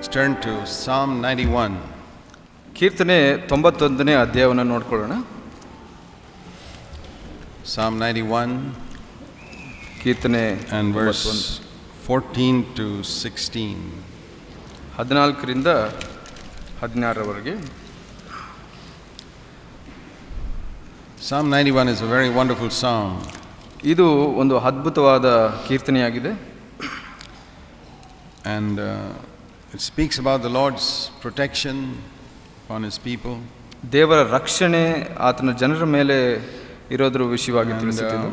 Let's turn to Psalm 91. ಕೀರ್ತನೆ 91ನೇ ಅಧ್ಯಾಯವನ್ನು ನೋಡ್ಕೊಳ್ಳೋಣ. Psalm 91 ಕೀರ್ತನೆ and verse 14 to 16. 14ರಿಂದ 16ರವರೆಗೆ. Psalm 91 is a very wonderful psalm. ಇದು ಒಂದು ಅದ್ಭುತವಾದ ಕೀರ್ತನೆಯಾಗಿದೆ. And it speaks about the Lord's protection upon his people. ದೇವರ ರಕ್ಷಣೆ ಆತನ ಜನರ ಮೇಲೆ ಇರೋದ್ರ ವಿಷಯವಾಗಿ ತಿಳಿಸುತ್ತದೆ.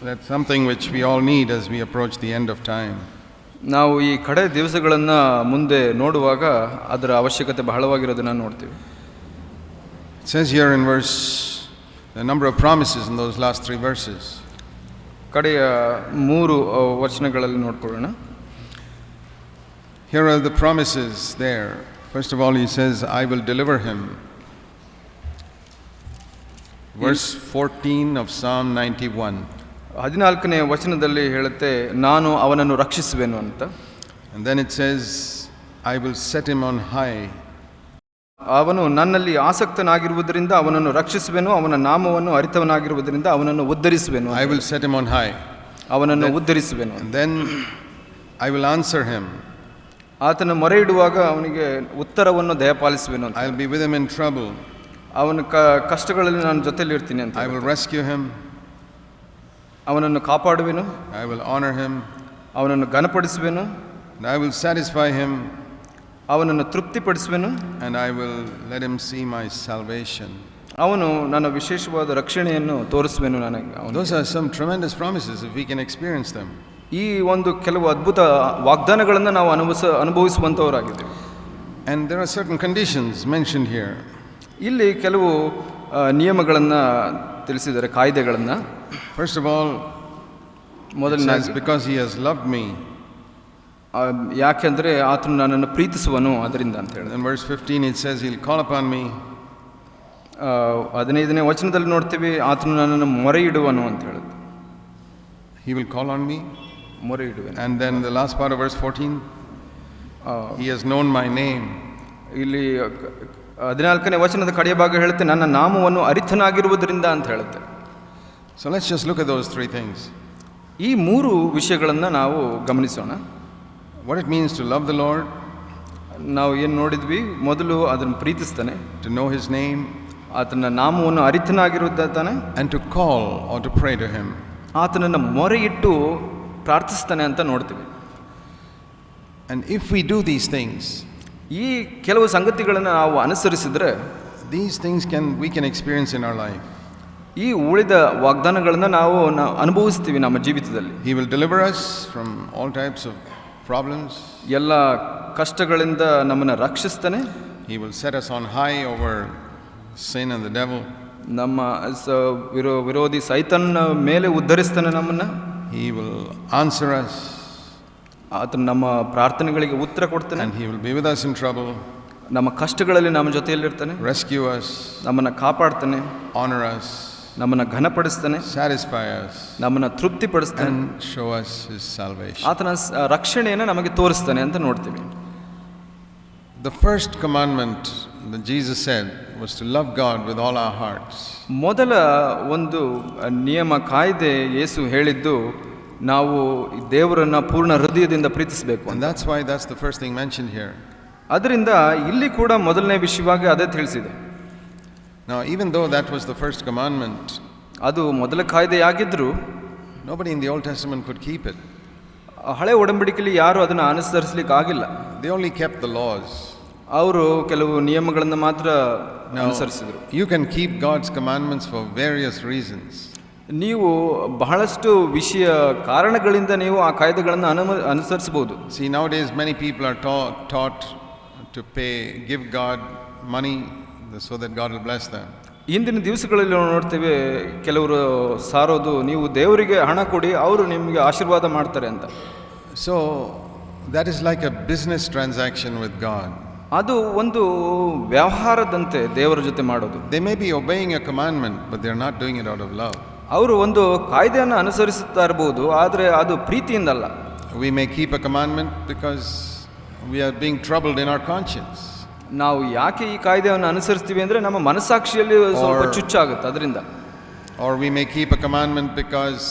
That's something which we all need as we approach the end of time. ನಾವು ಈ ಕಡೆ ದಿವಸಗಳನ್ನು ಮುಂದೆ ನೋಡುವಾಗ ಅದರ ಅವಶ್ಯಕತೆ ಬಹಳವಾಗಿರೋದನ್ನು ನೋಡ್ತೀವಿ. It says here in verse, the number of promises in those last 3 verses. ಕಡೆಯ 3 ವಚನಗಳಲ್ಲಿ ನೋಡ್ಕೊಳ್ಳೋಣ. Here are the promises there. First of all, he says, I will deliver him. Verse 14 of Psalm 91. 14ನೇ ವಚನದಲ್ಲಿ ಹೇಳುತ್ತೆ, ನಾನು ಅವನನ್ನು ರಕ್ಷಿಸುವೆನು ಅಂತ. And then it says, I will set him on high. ಅವನು ನನ್ನಲ್ಲಿ ಆಸಕ್ತನಾಗಿರುವುದರಿಂದ ಅವನನ್ನು ರಕ್ಷಿಸುವೆನು, ಅವನ ನಾಮವನ್ನು ಅರಿತವನಾಗಿರುವುದರಿಂದ ಅವನನ್ನು ಉದ್ಧರಿಸುವೆನು. I will set him on high. ಅವನನ್ನು ಉದ್ಧರಿಸುವೆನು. And then I will answer him. ಆತನ ಮೊರೆ ಇಡುವಾಗ ಅವನಿಗೆ ಉತ್ತರವನ್ನು ದಯಪಾಲಿಸುವೆನು ಅಂತ. I will be with him in trouble. ಅವನ ಕಷ್ಟಗಳಲ್ಲಿ ನಾನು ಜೊತೆಲಿ ಇರ್ತೀನಿ ಅಂತ. I will rescue him. ಅವನನ್ನು ಕಾಪಾಡುವೆನು. I will honor him. ಅವನನ್ನು ಘನಪಡಿಸುವೆನು. And I will satisfy him. ಅವನನ್ನು ತೃಪ್ತಿಪಡಿಸುವೆನು. And I will let him see my salvation. ಅವನು ನನ್ನ ವಿಶೇಷವಾದ ರಕ್ಷಣೆಯನ್ನು ತೋರಿಸುವೆನು ನನಗೆ. Those are some tremendous promises if we can experience them. ಈ ಒಂದು ಕೆಲವು ಅದ್ಭುತ ವಾಗ್ದಾನಗಳನ್ನು ನಾವು ಅನುಭವಿಸುವಂಥವರಾಗಿದ್ದೇವೆ. And there are certain conditions mentioned here. ಇಲ್ಲಿ ಕೆಲವು ನಿಯಮಗಳನ್ನು ತಿಳಿಸಿದ್ದಾರೆ, ಕಾಯ್ದೆಗಳನ್ನು. First of all, ಮೊದಲನೇದಾಗಿ because he has loved me. ಯಾಕೆಂದರೆ ಆತನು ನನ್ನನ್ನು ಪ್ರೀತಿಸುವನು ಅದರಿಂದ ಅಂತ ಹೇಳಿ. In verse 15 it says he'll call upon me. 15ನೇ ವಚನದಲ್ಲಿ ನೋಡ್ತೀವಿ, ಆತನು ನನ್ನನ್ನು ಮೊರೆ ಇಡುವನು ಅಂತ ಹೇಳುತ್ತೆ. He will call on me. ಮೊರೆ ಇಡುವೆನು. And then the last part of verse 14, he has known my name. ಇಲ್ಲಿ 14ನೇ ವಚನದ ಕಡೆಯ ಭಾಗ ಹೇಳುತ್ತೆ, ನನ್ನ ನಾಮವನ್ನು ಅರಿತನಾಗಿರುವುದರಿಂದ ಅಂತ ಹೇಳುತ್ತೆ. So let's just look at those 3 things. ಈ 3 ವಿಷಯಗಳನ್ನು ನಾವು ಗಮನಿಸೋಣ. What it means to love the Lord. ನಾವು ಏನು ನೋಡಿದ್ವಿ, ಮೊದಲು ಅದನ್ನು ಪ್ರೀತಿಸ್ತಾನೆ. To know his name. ಆತನ ನಾಮವನ್ನು ಅರಿತನಾಗಿರುತ್ತಾನೆ. And to call or to pray to him. ಆತನನ್ನು ಮೊರೆ ಇಟ್ಟು ಪ್ರಾರ್ಥಿಸ್ತಾನೆ ಅಂತ ನೋಡ್ತೀವಿ. And if we do these things, ಈ ಕೆಲವು ಸಂಗತಿಗಳನ್ನು ನಾವು ಅನುಸರಿಸಿದ್ರೆ these things we can experience in our life. ಈ ಉಳಿದ ವಾಗ್ದಾನಗಳನ್ನು ನಾವು ಅನುಭವಿಸ್ತೀವಿ ನಮ್ಮ ಜೀವಿತದಲ್ಲಿ. He will deliver us from all types of problems. ಎಲ್ಲ ಕಷ್ಟಗಳಿಂದ ನಮ್ಮನ್ನು ರಕ್ಷಿಸ್ತಾನೆ. He will set us on high over sin and the devil. ನಮ್ಮ ವಿರೋಧಿ ಸೈತಾನನ ಮೇಲೆ ಉದ್ಧರಿಸ್ತಾನೆ ನಮ್ಮನ್ನು. He will answer us. ಆತನು ನಮ್ಮ ಪ್ರಾರ್ಥನೆಗಳಿಗೆ ಉತ್ತರ ಕೊಡ್ತಾನೆ. And he will be with us in trouble. ನಮ್ಮ ಕಷ್ಟಗಳಲ್ಲಿ ನಮ್ಮ ಜೊತೆಯಲ್ಲಿರ್ತಾನೆ. Rescue us. ನಮ್ಮನ್ನು ಕಾಪಾಡ್ತಾನೆ. Honor us. ನಮ್ಮನ್ನು ಘನಪಡಿಸ್ತಾನೆ. Satisfy us. ನಮ್ಮನ್ನು ತೃಪ್ತಿಪಡಿಸ್ತಾನೆ. And show us his salvation. ಆತನ ರಕ್ಷಣೆಯನ್ನು ನಮಗೆ ತೋರಿಸ್ತಾನೆ ಅಂತ ನೋಡ್ತೀವಿ. The first commandment that Jesus said was to love God with all our hearts. ಮೊದಲ ಒಂದು ನಿಯಮ ಕಾಯ್ದೆ ಯೇಸು ಹೇಳಿದ್ದು, ನಾವು ದೇವರನ್ನ ಪೂರ್ಣ ಹೃದಯದಿಂದ ಪ್ರೀತಿಸಬೇಕು. And that's why that's the first thing mentioned here. ಅದರಿಂದ ಇಲ್ಲಿ ಕೂಡ ಮೊದಲನೇ ವಿಷಯವಾಗಿ ಅದೇ ತಿಳಿಸಿದೆ. Now even though that was the first commandment, ಅದು ಮೊದಲ ಕಾಯ್ದೆಯಾಗಿದ್ದರೂ nobody in the Old Testament could keep it. ಹಳೆ ಒಡಂಬಡಿಕೆಯಲ್ಲಿ ಯಾರು ಅದನ್ನು ಅನುಸರಿಸಲಿಕ್ಕೆ ಆಗಿಲ್ಲ. They only kept the laws. ಅವರು ಕೆಲವು ನಿಯಮಗಳನ್ನು ಮಾತ್ರ ಅನುಸರಿಸಿದರು. You can keep God's commandments for various reasons. ನೀವು ಬಹಳಷ್ಟು ಕಾರಣಗಳಿಂದ ನೀವು ಆ ಕಾಯ್ದೆಗಳನ್ನು ಅನುಸರಿಸಬಹುದು. See, nowadays many people are taught to give God money so that God will bless them. ಇಂದಿನ ದಿವಸಗಳಲ್ಲಿ ನೋಡ್ತೇವೆ, ಕೆಲವರು ಸಾರೋದು, ನೀವು ದೇವರಿಗೆ ಹಣ ಕೊಡಿ, ಅವರು ನಿಮಗೆ ಆಶೀರ್ವಾದ ಮಾಡ್ತಾರೆ ಅಂತ. So that is like a business transaction with God. ಅದು ಒಂದು ವ್ಯವಹಾರದಂತೆ ದೇವರ ಜೊತೆ ಮಾಡೋದು. They may be obeying a commandment, but they are not doing it out of love. ಅವರು ಒಂದು ಕಾಯ್ದೆಯನ್ನು ಅನುಸರಿಸುತ್ತಾ ಇರಬಹುದು, ಆದರೆ ಅದು ಪ್ರೀತಿಯಿಂದಲ್ಲ. We may keep a commandment because we are being troubled in our conscience. ನಾವು ಯಾಕೆ ಈ ಕಾಯ್ದೆಯನ್ನು ಅನುಸರಿಸ್ತೀವಿ ಅಂದರೆ ನಮ್ಮ ಮನಸ್ಸಾಕ್ಷಿಯಲ್ಲಿ ಸ್ವಲ್ಪ ಚುಚ್ಚಾಗುತ್ತೆ ಅದರಿಂದ. Or we may keep a commandment because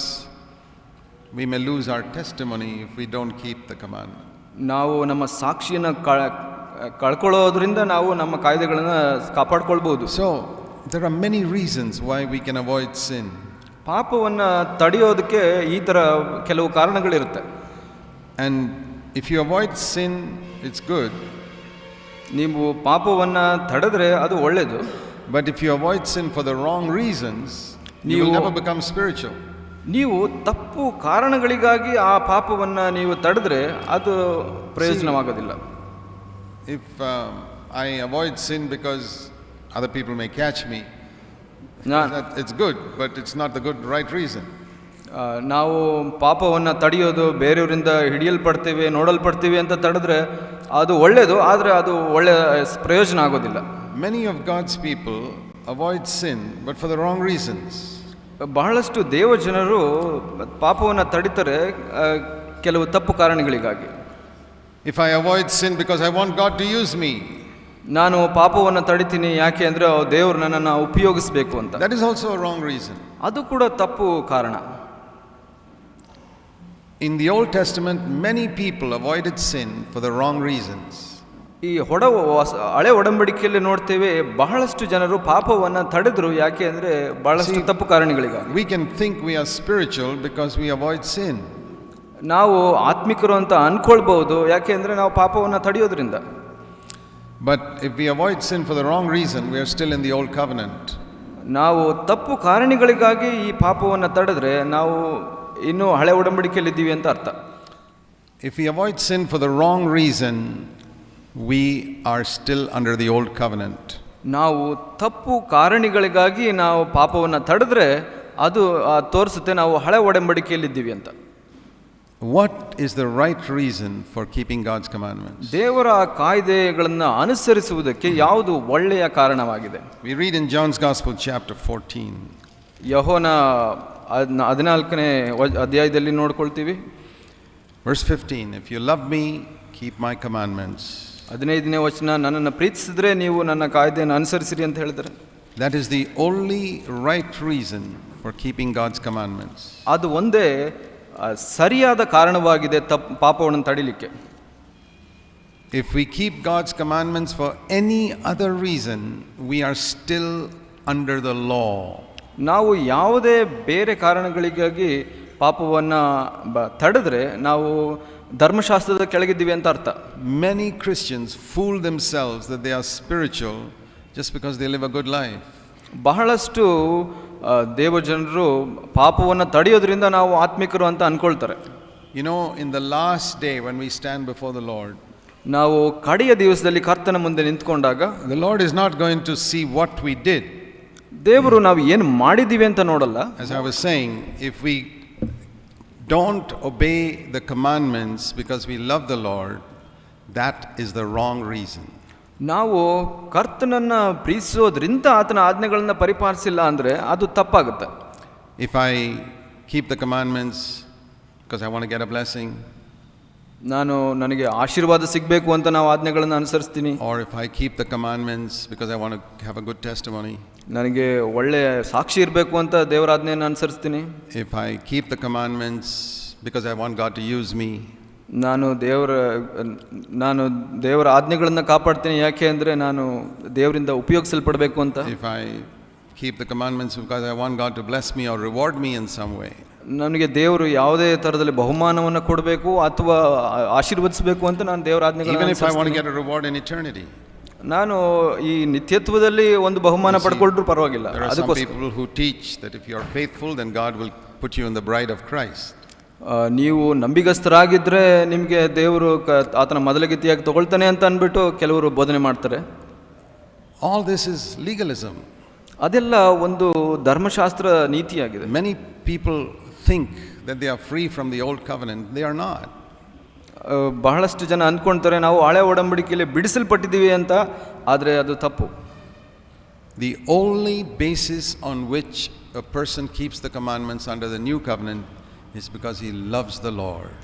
we may lose our testimony if we don't keep the commandment. ನಾವು ನಮ್ಮ ಸಾಕ್ಷಿಯನ್ನು ಕಳ್ಕೊಳ್ಳೋದ್ರಿಂದ ನಾವು ನಮ್ಮ ಕಾಯ್ದೆಗಳನ್ನು ಕಾಪಾಡ್ಕೊಳ್ಬಹುದು. So there are many reasons why we can avoid sin. ಪಾಪವನ್ನು ತಡೆಯೋದಕ್ಕೆ ಈ ಥರ ಕೆಲವು ಕಾರಣಗಳಿರುತ್ತೆ. And if you avoid sin, it's good. ನೀವು ಪಾಪವನ್ನು ತಡೆದ್ರೆ ಅದು ಒಳ್ಳೆಯದು. But if you avoid sin for the wrong reasons, you will never become spiritual. ನೀವು ತಪ್ಪು ಕಾರಣಗಳಿಗಾಗಿ ಆ ಪಾಪವನ್ನು ನೀವು ತಡೆದ್ರೆ ಅದು ಪ್ರಯೋಜನವಾಗೋದಿಲ್ಲ. If I avoid sin because other people may catch me, it's good, but it's not the right reason. ನಾವು ಪಾಪವನ್ನು ತಡೆಯೋದು ಬೇರೆಯವರಿಂದ ಹಿಡಿಯಲ್ಪಡ್ತೀವಿ ನೋಡಲ್ಪಡ್ತೀವಿ ಅಂತ ತಡೆದ್ರೆ ಅದು ಒಳ್ಳೆಯದು, ಆದರೆ ಅದು ಒಳ್ಳೆಯ ಪ್ರಯೋಜನ ಆಗೋದಿಲ್ಲ. Many of God's people avoid sin, but for the wrong reasons. ಬಹಳಷ್ಟು ದೇವಜನರು ಪಾಪವನ್ನು ತಡಿತಾರೆ ಕೆಲವು ತಪ್ಪು ಕಾರಣಗಳಿಗಾಗಿ. If I avoid sin because I want God to use me, ನಾನು ಪಾಪವನ್ನು ತಡಿತೀನಿ ಯಾಕೆ ಅಂದರೆ ದೇವರು ನನ್ನನ್ನು ಉಪಯೋಗಿಸಬೇಕು ಅಂತ. that is also a wrong reason. ಅದು ಕೂಡ ತಪ್ಪು ಕಾರಣ. In the Old Testament, many people avoided sin for the wrong reasons. ಈ ಹಳೆ ಒಡಂಬಡಿಕೆಯಲ್ಲಿ ನೋಡ್ತೇವೆ ಬಹಳಷ್ಟು ಜನರು ಪಾಪವನ್ನು ತಡೆದ್ರು ಯಾಕೆ ಅಂದರೆ ಬಹಳಷ್ಟು ತಪ್ಪು ಕಾರಣಗಳಿಗಾಗಿ. We can think we are spiritual because we avoid sin. ನಾವು ಆತ್ಮಿಕರು ಅಂತ ಅನ್ಕೊಳ್ಬಹುದು ಯಾಕೆ ಅಂದರೆ ನಾವು ಪಾಪವನ್ನು ತಡೆಯೋದ್ರಿಂದ. But if we avoid sin for the wrong reason, we are still in the old covenant. ನಾವು ತಪ್ಪು ಕಾರಣಗಳಿಗಾಗಿ ಈ ಪಾಪವನ್ನು ತಡೆದ್ರೆ ನಾವು ಇನ್ನೂ ಹಳೆ ಒಡಂಬಡಿಕೆಯಲ್ಲಿ ಇದ್ದೀವಿ ಅಂತ ಅರ್ಥ. If we avoid sin for the wrong reason, we are still under the old covenant. ನಾವು ತಪ್ಪು ಕಾರಣಗಳಿಗಾಗಿ ನಾವು ಪಾಪವನ್ನು ತಡೆದ್ರೆ ಅದು ತೋರಿಸುತ್ತೆ ನಾವು ಹಳೆ ಒಡಂಬಡಿಕೆಯಲ್ಲಿ ಇದ್ದೀವಿ ಅಂತ. What is the right reason for keeping God's commandments? ದೇವರ ಕಾಯ್ದೆಗಳನ್ನು ಅನುಸರಿಸುವುದಕ್ಕೆ ಯಾವುದು ಒಳ್ಳೆಯ ಕಾರಣವಾಗಿದೆ? We read in John's Gospel chapter 14. ಯೋಹನ 14ನೇ ಅಧ್ಯಾಯದಲ್ಲಿ ನೋಡ್ಕೊಳ್ತೀವಿ. Verse 15, if you love me, keep my commandments. 15ನೇ ವಚನ, ನನ್ನನ್ನು ಪ್ರೀತಿಸಿದ್ರೆ ನೀವು ನನ್ನ ಕಾಯ್ದೆಯನ್ನು ಅನುಸರಿಸಿರಿ ಅಂತ ಹೇಳಿದರೆ. That is the only right reason for keeping God's commandments. ಅದು ಒಂದೇ ಸರಿಯಾದ ಕಾರಣವಾಗಿದೆ ಪಾಪವನ್ನು ತಡಿಲಿಕ್ಕೆ. If we keep God's commandments for any other reason, we are still under the law. ನಾವು ಯಾವುದೇ ಬೇರೆ ಕಾರಣಗಳಿಗಾಗಿ ಪಾಪವನ್ನು ತಡೆದ್ರೆ ನಾವು ಧರ್ಮಶಾಸ್ತ್ರದ ಕೆಳಗಿದ್ದೀವಿ ಅಂತ ಅರ್ಥ. Many Christians fool themselves that they are spiritual just because they live a good life. ಬಹಳಷ್ಟು ದೇವಜನರು ಪಾಪವನ್ನು ತಡೆಯೋದ್ರಿಂದ ನಾವು ಆತ್ಮಿಕರು ಅಂತ ಅನ್ಕೊಳ್ತಾರೆ. You know, in the last day when we stand before the Lord, ನಾವು ಕಡೆಯ ದಿವಸದಲ್ಲಿ ಕರ್ತನ ಮುಂದೆ ನಿಂತ್ಕೊಂಡಾಗ the Lord is not going to see what we did. ದೇವರು ನಾವು ಏನು ಮಾಡಿದ್ದೀವಿ ಅಂತ ನೋಡಲ್ಲ. As I was saying, if we don't obey the commandments because we love the Lord, that is the wrong reason. ನಾವು ಕರ್ತನನ್ನು ಪ್ರೀತಿಸೋದ್ರಿಂದ ಆತನ ಆಜ್ಞೆಗಳನ್ನು ಪರಿಪಾಲಿಸಿಲ್ಲ ಅಂದರೆ ಅದು ತಪ್ಪಾಗುತ್ತೆ. If I keep the commandments because I want to get a blessing, ನನಗೆ ಆಶೀರ್ವಾದ ಸಿಗಬೇಕು ಅಂತ ನಾವು ಆಜ್ಞೆಗಳನ್ನು ಅನುಸರಿಸ್ತೀನಿ. or if I keep the commandments because I want to have a good testimony, ನನಗೆ ಒಳ್ಳೆಯ ಸಾಕ್ಷಿ ಇರಬೇಕು ಅಂತ ದೇವರ ಆಜ್ಞೆಯನ್ನು ಅನುಸರಿಸ್ತೀನಿ. if I keep the commandments because I want God to use me, ನಾನು ದೇವರ ಆಜ್ಞೆಗಳನ್ನು ಕಾಪಾಡ್ತೀನಿ ಯಾಕೆ ಅಂದರೆ ನಾನು ದೇವರಿಂದ ಉಪಯೋಗಿಸಲ್ಪಡಬೇಕು ಅಂತ. if I keep the commandments because I want God to bless me or reward me in some way, ನನಗೆ ದೇವರು ಯಾವುದೇ ಥರದಲ್ಲಿ ಬಹುಮಾನವನ್ನು ಕೊಡಬೇಕು ಅಥವಾ ಆಶೀರ್ವದಿಸಬೇಕು ಅಂತ ನಾನು ದೇವರ ಆಜ್ಞೆಗಳನ್ನು even if I want to get a reward in eternity. ನಾನು ಈ ನಿತ್ಯತ್ವದಲ್ಲಿ ಒಂದು ಬಹುಮಾನ ಪಡ್ಕೊಂಡ್ರೂ ಪರವಾಗಿಲ್ಲ. There are some people who teach that if you are faithful, then God will put you in the bride of Christ. ನೀವು ನಂಬಿಗಸ್ತರಾಗಿದ್ದರೆ ನಿಮಗೆ ದೇವರು ಆತನ ಮೊದಲಗತಿಯಾಗಿ ತಗೊಳ್ತಾನೆ ಅಂತ ಅಂದ್ಬಿಟ್ಟು ಕೆಲವರು ಬೋಧನೆ ಮಾಡ್ತಾರೆ. All this is legalism. ಅದೆಲ್ಲ ಒಂದು ಧರ್ಮಶಾಸ್ತ್ರ ನೀತಿಯಾಗಿದೆ. Many people think that they are free from the old covenant. They are not. ಬಹಳಷ್ಟು ಜನ ಅಂದ್ಕೊಳ್ತಾರೆ ನಾವು ಹಳೆ ಒಡಂಬಡಿಕೆಯಲ್ಲಿ ಬಿಡಿಸಲ್ಪಟ್ಟಿದ್ದೀವಿ ಅಂತ, ಆದರೆ ಅದು ತಪ್ಪು. The only basis on which a person keeps the commandments under the new covenant is because he loves the Lord.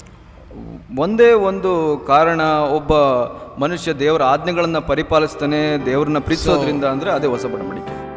ಒಂದೇ ಒಂದು ಕಾರಣ, ಒಬ್ಬ ಮನುಷ್ಯ ದೇವರ ಆಜ್ಞೆಗಳನ್ನು ಪರಿಪಾಲಿಸ್ತಾನೆ, ದೇವ್ರನ್ನ ಪ್ರೀತಿಸೋದ್ರಿಂದ ಅಂದರೆ ಅದೇ ಹೊಸ ಒಡಂಬಡಿಕೆ.